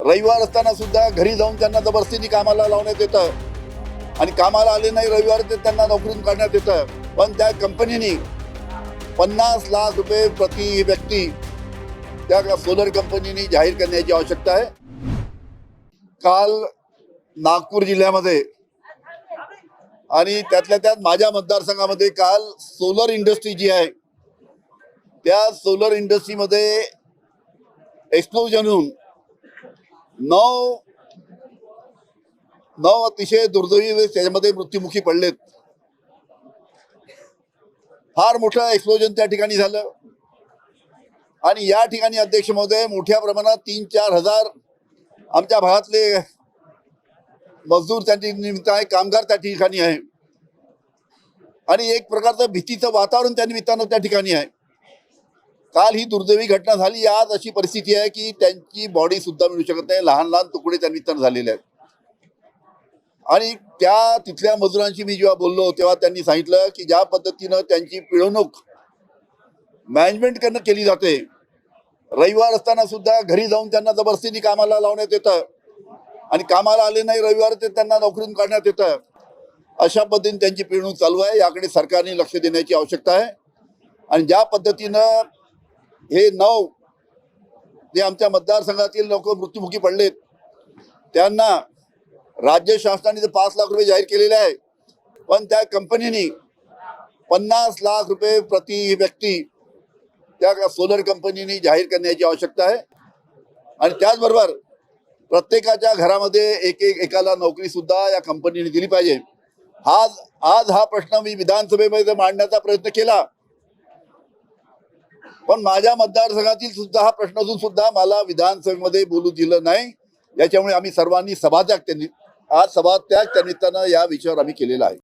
रविवार असताना सुद्धा घरी जाऊन त्यांना जबरदस्तीने कामाला लावण्यात येतं आणि कामाला आले नाही रविवार ते त्यांना नोकरीतून काढण्यात येतं. पण त्या कंपनीने 50 लाख रुपये प्रति व्यक्ती त्या सोलर कंपनीने जाहीर करण्याची आवश्यकता आहे. काल नागपूर जिल्ह्यामध्ये आणि त्यातल्या त्यात माझ्या मतदारसंघामध्ये काल सोलर इंडस्ट्री जी आहे त्या सोलर इंडस्ट्रीमध्ये एक्सप्लोजन होऊन नऊ अतिशय दुर्दैवी त्याच्यामध्ये मृत्युमुखी पडलेत. फार मोठं एक्सप्लोजन त्या ठिकाणी झालं आणि या ठिकाणी अध्यक्ष महोदय मोठ्या प्रमाणात 3-4 हजार आमच्या भागातले मजदूर त्यांच्या निमित्त आहे, कामगार त्या ठिकाणी आहे आणि एक प्रकारचं भीतीचं वातावरण त्या निमित्तानं त्या ठिकाणी आहे. काल ही दुर्दैवी घटना झाली. आज अशी परिस्थिती आहे की त्यांची बॉडी सुद्धा मिळू शकत नाही. लहान लहान तुकडे त्या निमित्तानं झालेले आहेत आणि त्या तिथल्या मजुरांशी मी जेव्हा बोललो तेव्हा त्यांनी सांगितलं की ज्या पद्धतीनं त्यांची पिळवणूक मॅनेजमेंटकडनं केली जाते, रविवार असताना सुद्धा घरी जाऊन त्यांना जबरदस्तीने कामाला लावण्यात येतं आणि कामाला आले नाही रविवार ते त्यांना नोकरीतून काढण्यात येतं. अशा पद्धतीने त्यांची पिळवणूक चालू आहे. याकडे सरकारने लक्ष देण्याची आवश्यकता आहे आणि ज्या पद्धतीनं हे 9 जे आमच्या मतदारसंघातील लोक मृत्युमुखी पडलेत त्यांना राज्य शासनाने 5 लाख रुपये जाहीर केलेले आहे. पण त्या कंपनीने 50 लाख रुपये प्रति व्यक्ती त्या सोलर कंपनीने जाहीर करण्याची आवश्यकता आहे आणि त्याचबरोबर प्रत्येकाच्या घरामध्ये एकाला नोकरी सुद्धा या कंपनीने दिली पाहिजे. आज हा प्रश्न मी विधानसभेमध्ये मांडण्याचा प्रयत्न केला, पण माझ्या मतदारसंघातील सुद्धा हा प्रश्न असून सुद्धा मला विधानसभेमध्ये बोलू दिलं नाही. याच्यामुळे आम्ही सर्वांनी सभात्याग त्या निमित्तानं या विषयावर आम्ही केलेला आहे.